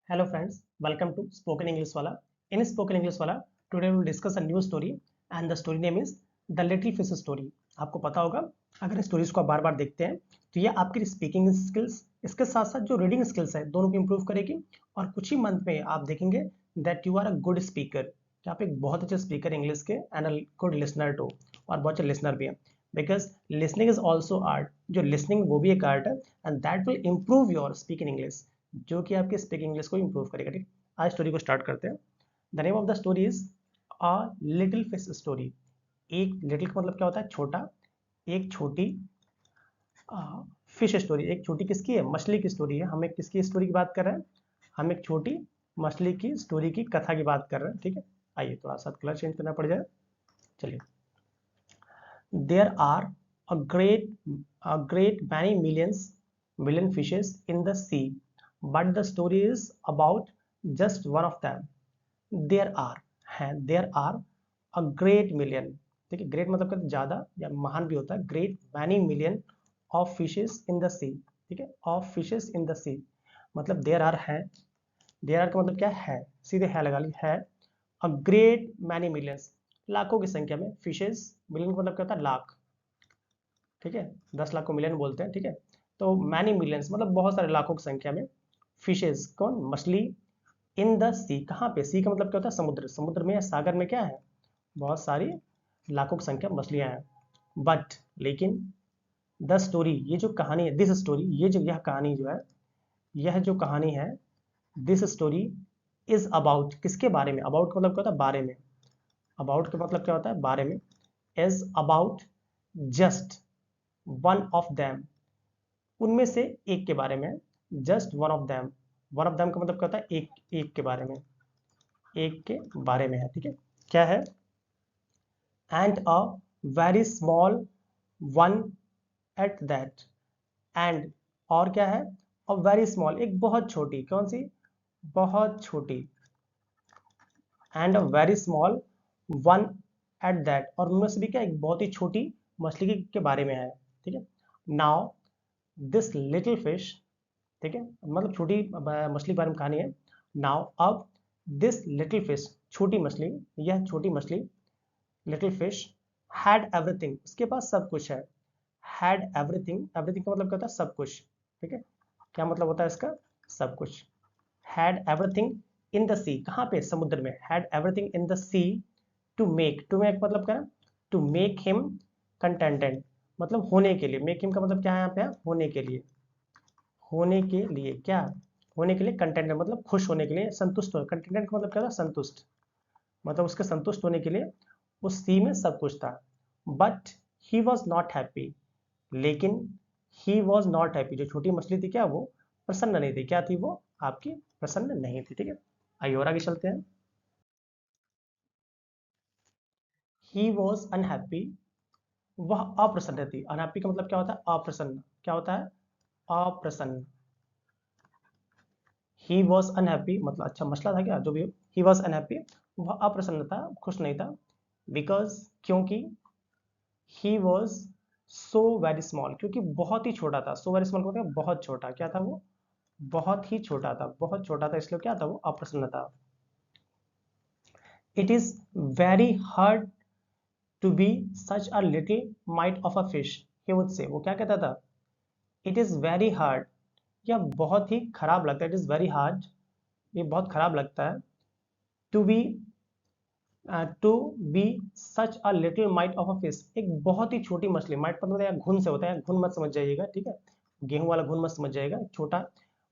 Hello friends, welcome to Spoken English Wala. In Spoken English Wala, today we will discuss a new story and the story name is The Little Fish Story. आपको पता होगा अगर stories को आप बार बार देखते हैं तो ये आपकी स्पीकिंग स्किल्स इसके साथ साथ जो रीडिंग स्किल्स है दोनों को इम्प्रूव करेगी और कुछ ही मंथ में आप देखेंगे that you are a good speaker कि आप एक बहुत अच्छे स्पीकर इंग्लिश के and a good listener too और बहुत अच्छे लिसनर भी हैं because listening is also art जो लिसनिंग वो भी एक आर्ट है and that will improve your speaking English जो कि आपके स्पीकिंग इंग्लिश को इंप्रूव करेगा। ठीक, आज स्टोरी को स्टार्ट करते हैं। The name of the story is a little fish story. एक लिटिल का मतलब क्या होता है? छोटा। एक छोटी फिश स्टोरी, एक छोटी किसकी है? मछली की स्टोरी है। हम एक किसकी स्टोरी की बात कर रहे हैं? हम एक छोटी मछली की स्टोरी की कथा की बात कर रहे हैं। ठीक है, आइए थोड़ा सा कलर चेंज करना पड़ जाए। चलिए, there are a great many million fishes in the sea, but the story is about just one of them. There are a great million, ठीक है, ग्रेट मतलब कहते ज्यादा या महान भी होता है। Great many million of fishes in the sea, ठीक है, of fishes in the sea मतलब देयर आर है। देयर आर का मतलब क्या है? सीधे है लगा ली है। अ ग्रेट मैनी मिलियंस लाखों की संख्या में, फिशेस मिलियन का मतलब क्या होता है? लाख। ठीक है, 10 लाख को मिलियन बोलते हैं। ठीक है, तो मैनी मिलियंस मतलब बहुत सारे लाखों की संख्या में। फिशेस कौन? मछली। इन द सी, कहाँ पे? सी का मतलब क्या होता है? समुद्र। समुद्र में या सागर में क्या है? बहुत सारी लाखों की संख्या मछलियां हैं। बट लेकिन द स्टोरी, ये जो कहानी है, दिस स्टोरी, यह कहानी जो है, यह जो कहानी है, दिस स्टोरी इज अबाउट, किसके बारे में? अबाउट का मतलब क्या होता है? बारे में। अबाउट का मतलब क्या होता है? बारे में। Is about just one of them, उनमें से एक के बारे में। Just one of them, one of them का मतलब क्या होता है? एक, एक के बारे में, एक के बारे में है। ठीक है, क्या है? And a very small one at that. And और क्या है? अ वेरी स्मॉल, एक बहुत छोटी, कौन सी? बहुत छोटी। And a very small one at that, और उनमें से भी क्या? एक बहुत ही छोटी मछली के बारे में है। ठीक है, नाउ दिस लिटिल फिश, ठीक है, मतलब छोटी मछली के बारे में कहानी है। नाउ अब दिस लिटिल फिश, छोटी मछली, यह छोटी मछली, लिटिल फिश हैड एवरीथिंग, उसके पास सब कुछ है। हैड एवरीथिंग, एवरीथिंग का मतलब क्या होता है? सब कुछ। ठीक है, क्या मतलब होता है इसका? सब कुछ। Had everything in the sea, कहाँ पे? समुद्र में। Had everything in the sea to make मतलब क्या? टू मेक हिम कंटेंटेड, मतलब होने के लिए। मेक हिम का मतलब क्या है यहाँ पे? होने के लिए। होने के लिए क्या? होने के लिए कंटेंटेड मतलब खुश होने के लिए, संतुष्ट हो। कंटेंटेड का मतलब क्या होता है? संतुष्ट, मतलब उसके संतुष्ट होने के लिए उस सी में सब कुछ था। But he was not happy, लेकिन ही वॉज नॉट हैप्पी, जो छोटी मछली थी क्या? वो प्रसन्न नहीं थी। क्या थी वो? आपकी प्रसन्न नहीं थी। ठीक है, आइए और आगे चलते हैं। ही वॉज अनहैप्पी, वह अप्रसन्न थी। अनहैप्पी का मतलब क्या होता है? अप्रसन्न। क्या होता है? अप्रसन्न। ही वॉज अनहैप्पी मतलब अच्छा मसला था क्या? जो भी हो, ही वॉज अनहैप्पी, वह अप्रसन्न था, खुश नहीं था। बिकॉज, क्योंकि he was so very small, क्योंकि बहुत ही छोटा था। सो वेरी स्मॉल का मतलब बहुत छोटा। क्या था वो? बहुत ही छोटा था, बहुत छोटा था, इसलिए क्या था? वो अप्रसन्न था। It is very hard to be such a little mite of a fish, he would say, वो क्या कहता था? इट इज वेरी हार्ड, यह बहुत ही खराब लगता है। इट इज वेरी हार्ड, ये बहुत खराब लगता है। To be to be such a little mite of a fish, एक बहुत ही छोटी मछली। माइट मतलब है घुन से होता है, घुन मत समझ जाइएगा। ठीक है, गेहूं वाला घुन मत समझ जाइएगा। छोटा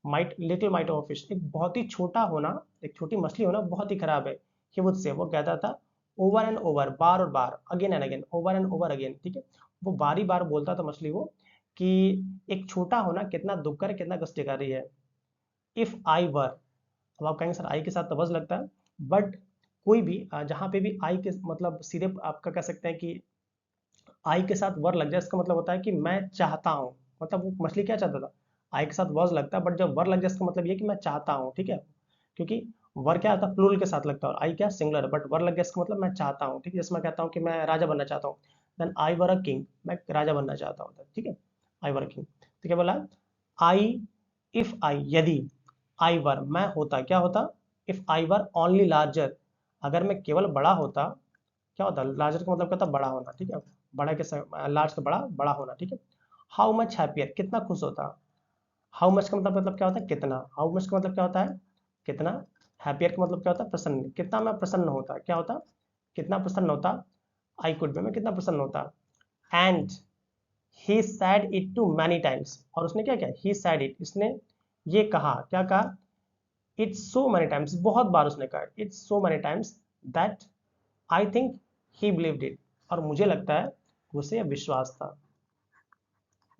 might, little mite of a fish, एक बहुत ही छोटा होना, एक छोटी मछली होना बहुत ही खराब है। ही वुड से, वो कहता था, ओवर एंड ओवर, बार और बार, again and again, over and over again. ठीक है, वो बारी बार बोलता था मछली वो कि एक छोटा होना कितना दुख कर, कितना कष्टकारी है। इफ आई वर, अब आप कहेंगे सर आई के साथ तो वज लगता है, बट कोई भी जहाँ पे भी आई के मतलब सीधे आपका कह सकते हैं कि आई के साथ वर लग जाए, इसका मतलब होता है कि मैं चाहता हूँ। मतलब वो मछली क्या चाहता था? आई के साथ वज लगता है, बट जब वर लग जाए इसका मतलब ये कि मैं चाहता हूँ। ठीक है, क्योंकि वर क्या आता है? प्लूरल के साथ लगता है, और आई क्या? सिंगुलर। बट वर लग गया इसका मतलब मैं चाहता हूँ। ठीक है, जैसे मैं कहता हूँ कि मैं राजा बनना चाहता हूँ, then I were a king, मैं राजा बनना चाहता हूँ। ठीक है, आई वर अ किंग। तो क्या बोला? आई, इफ आई, यदि, आई वर, मैं होता, क्या होता, if I were only larger, अगर मैं केवल बड़ा होता, क्या होता, लार्जर का मतलब क्या होता, बड़ा होना, ठीक है, बड़ा के लार्ज का बड़ा, बड़ा होना, ठीक है। हाउ मच हैप्पियर, कितना खुश होता, हाउ मच का मतलब क्या होता है, कितना, हाउ मच का मतलब क्या होता है, कितना, हैप्पियर का मतलब क्या होता है, प्रसन्न, कितना मैं प्रसन्न होता, क्या होता, कितना प्रसन्न होता, आई कुड में मैं कितना प्रसन्न होता। And he said it too many times, और उसने क्या किया, ही सैड इट, इसने ये कहा, क्या कहा, इट्स सो मैनी टाइम्स, बहुत बार उसने कहा, it's so many times that I think he believed it, और मुझे लगता है उसे यह विश्वास था,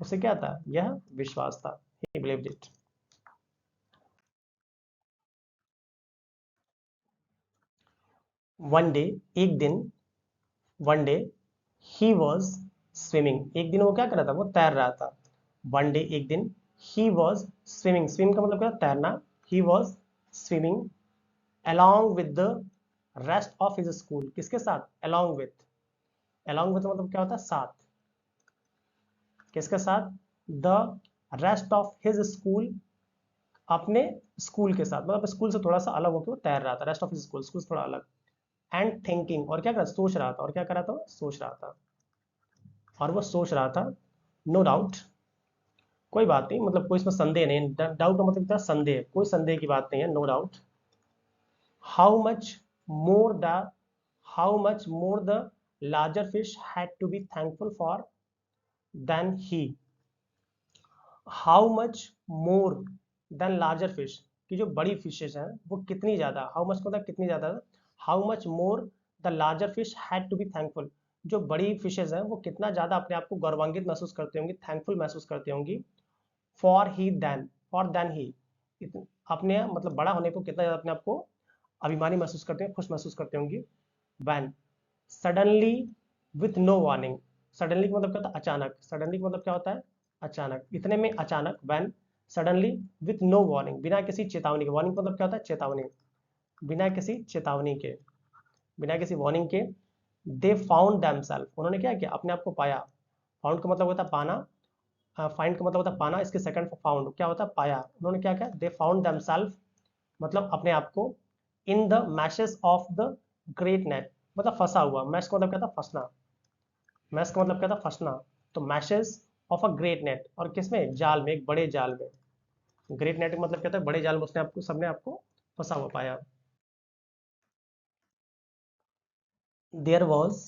उसे क्या था, यह विश्वास था, ही बिलीव्ड इट। वन डे, एक दिन, one day he was swimming, एक दिन वो क्या कर रहा था, वो तैर रहा था। वन डे, एक दिन, ही वॉज स्विमिंग, स्विम का मतलब क्या, तैरना, he was swimming along with the rest of his school, किसके साथ, along with, along with मतलब क्या होता है, साथ, किसके साथ, the rest of his school, अपने स्कूल के साथ, मतलब स्कूल से थोड़ा सा अलग होकर वो तैर रहा था, rest of his school, school से थोड़ा अलग। एंड थिंकिंग, और क्या कर रहा, सोच रहा था, और क्या कर रहा था, सोच रहा था, और वो सोच रहा था, नो डाउट, कोई बात नहीं, मतलब कोई इसमें संदेह नहीं, डाउट का मतलब क्या, संदेह, कोई संदेह की बात नहीं है, no doubt. How much more the, how much more the larger fish had to be thankful for than he, how much more than larger fish, की जो बड़ी फिशेज हैं वो कितनी ज्यादा, हाउ मच मतलब कितनी ज्यादा, how much more the larger fish had to be thankful, जो बड़ी फिशेज हैं वो कितना ज्यादा अपने आप को गौरवान्वित महसूस करती होंगी, थैंकफुल महसूस करती होंगी, फॉर देन ही, अपने मतलब बड़ा होने को कितना ज्यादा अपने आप को अभिमानी महसूस करते हैं, खुश महसूस करते होंगी। When suddenly with no warning, suddenly का मतलब क्या होता है, अचानक, सडनली का मतलब क्या होता है, अचानक, इतने में अचानक, when suddenly with no warning, बिना किसी चेतावनी के, वार्निंग मतलब क्या होता है, चेतावनी, बिना किसी चेतावनी के, बिना किसी वार्निंग के, दे फाउंड देमसेल्फ, उन्होंने क्या किया, अपने आप को पाया, फाउंड का मतलब होता है पाना, फाइंड का मतलब होता है पाना, इसके सेकंड फाउंड क्या होता है, पाया, उन्होंने क्या किया, दे फाउंड देमसेल्फ, मतलब अपने आप को, in the meshes of the great net, मतलब फंसा हुआ, मैश का मतलब क्या था, फंसना, मैश का मतलब क्या था, फंसना, तो meshes of a great net, और किसमें, जाल में, एक बड़े जाल में, ग्रेट नेट का मतलब क्या था, बड़े जाल में उसने आपको, सबने आपको फंसा हुआ पाया। देयर वॉज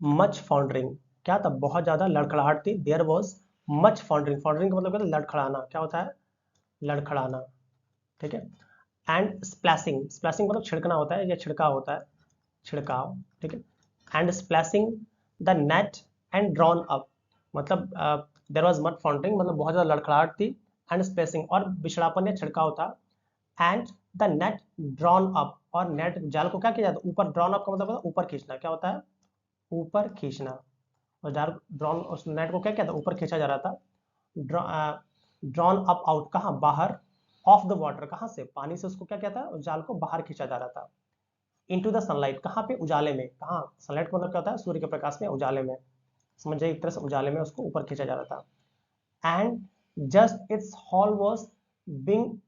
मच फाउंडरिंग, क्या था, बहुत ज्यादा लड़खड़ाहट थी, देयर वॉज मच फाउंडरिंग, फाउंडरिंग का मतलब क्या था, लड़खड़ाना, क्या होता है, लड़खड़ाना, ठीक है। एंड स्प्लैशिंग, स्प्लैशिंग मतलब छिड़कना होता है या छिड़काव होता है, छिड़काव, ठीक है। And splashing the net and drawn up, मतलब देयर वाज मड फाउंडरिंग, मतलब बहुत ज़्यादा लड़खड़ाहट थी, एंड स्प्लैशिंग और बिछड़ापन या छिड़काव था, and the net drawn up, और नेट जाल को क्या किया जाता है, ऊपर, ड्रॉन अप का मतलब होता है ऊपर खींचना, क्या होता है, ऊपर खींचना, और जाल ड्रॉन, उस नेट को क्या किया था, ऊपर खींचा जा रहा था, ड्रॉन अप आउट, कहाँ, बाहर, ऑफ द वाटर, कहाँ से, पानी से, उसको क्या किया था, जाल को बाहर खींचा जा रहा था, इनटू द सनलाइट, कहाँ पे, उजाले में, कहाँ, सनलाइट का मतलब क्या होता है, सूर्य के प्रकाश में, उजाले में, समझ जाइए, एक तरह से उजाले में उसको ऊपर खींचा जा रहा था। And just its haul was being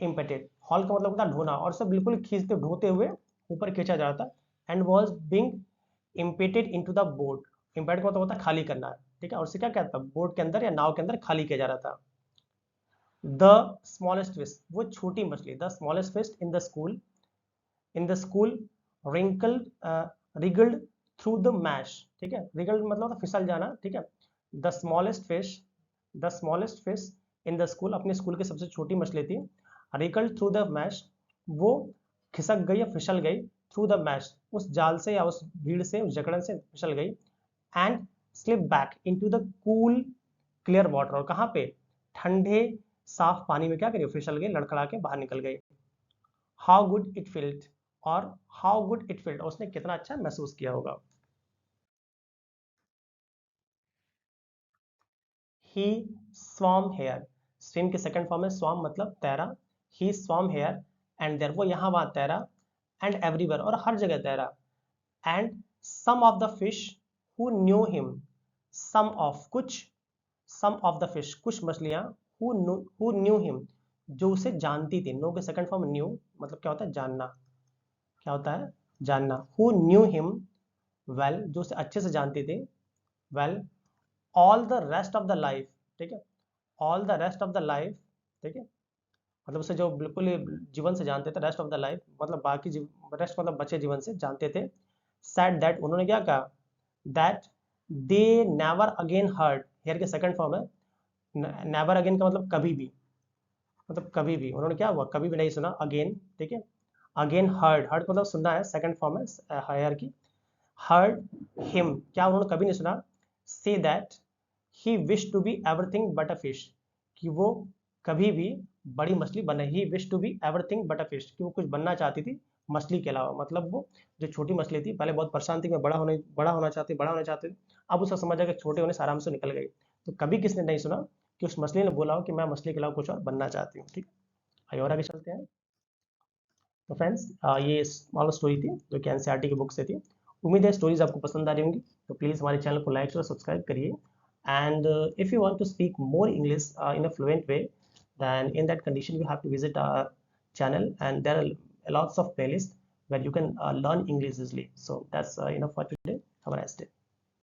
impeded, haul का मतलब होता है ढोना, और सब बिल्कुल खींचते ढोते हुए ऊपर खींचा जा रहा था, and was being impeded into the boat, impede का मतलब होता है खाली करना, ठीक है, और उससे क्या कहता है, बोट के अंदर या नाव के अंदर खाली किया जा रहा था। द स्मॉलेस्ट फिश, वो छोटी मछली, the smallest fish in the school wrinkled रिगल्ड through the mash, ठीक है, रिगल्ड मतलब होता है फिसल जाना, ठीक है। The smallest fish, the smallest fish in the school, अपने स्कूल की सबसे छोटी मछली थी, रिकल्ड थ्रू द मैश, वो खिसक गई या फिसल गई, थ्रू द मैश, उस जाल से या उस भीड़ से, उस जकड़न से फिसल गई, and slip back into the cool clear water, और कहाँ पे, ठंडे साफ पानी में क्या करी, फिसल गई, लड़खड़ा के बाहर निकल गई। हाउ गुड इट फील्ड, और हाउ गुड इट फील्ड, उसने कितना अच्छा महसूस किया होगा। ही स्वम हेयर, स्विम के सेकंड फॉर्म है स्वम, मतलब तैरा, ही स्वम हेयर एंड देयर, वो यहाँ वहां तैरा, एंड एवरीवेयर, और हर जगह तैरा, and some of the fish who knew him, some of, कुछ, सम ऑफ द फिश, कुछ मछलियां, हु न्यू हिम, जो उसे जानती थी। नो के सेकंड फॉर्म न्यू, मतलब क्या होता है, जानना। क्या होता है, जानना। हु न्यू हिम वेल, जो उसे अच्छे से जानती थी, well, all the rest of the life, ठीक है, all the rest of the life, ठीक है, मतलब उसे जो बिल्कुल ही जीवन से जानते थे, रेस्ट ऑफ द लाइफ मतलब बाकी रेस्ट मतलब बचे जीवन से जानते थे। सेड दैट, उन्होंने क्या कहा, that they never again heard, hear के सेकंड फॉर्म है, नेवर अगेन का मतलब कभी भी, मतलब कभी भी उन्होंने क्या हुआ, कभी भी नहीं सुना, अगेन, ठीक है, अगेन हर्ड, हर्ड मतलब सुनना है, सेकंड फॉर्म है हायर की, हर्ड हिम, क्या उन्होंने कभी नहीं सुना, say that he wish to be everything but a fish, कि वो कभी भी बड़ी मछली बने, he wish to be everything but a fish, कि वो कुछ बनना चाहती थी मछली के अलावा, मतलब वो जो छोटी मछली थी पहले बहुत परेशान थी, मैं बड़ा होना चाहती थी, अब उसका समझ आ कि छोटे होने से आराम से निकल गई। तो कभी किसने नहीं सुना कि उस मछली ने बोला हो कि मैं मछली के अलावा कुछ और बनना चाहती हूँ। ठीक, आइए और आगे चलते हैं। तो फ्रेंड्स, ये स्मॉल स्टोरी थी जो कि एनसीईआरटी की बुक से थी। उम्मीद है स्टोरीज आपको पसंद आ रही होंगी, तो प्लीज़ हमारे चैनल को लाइक और सब्सक्राइब करिए। And if you want to speak more English in a fluent way, then in that condition you have to visit our channel, and there are lots of playlists where you can learn English easily. So that's enough for today. Have a nice day.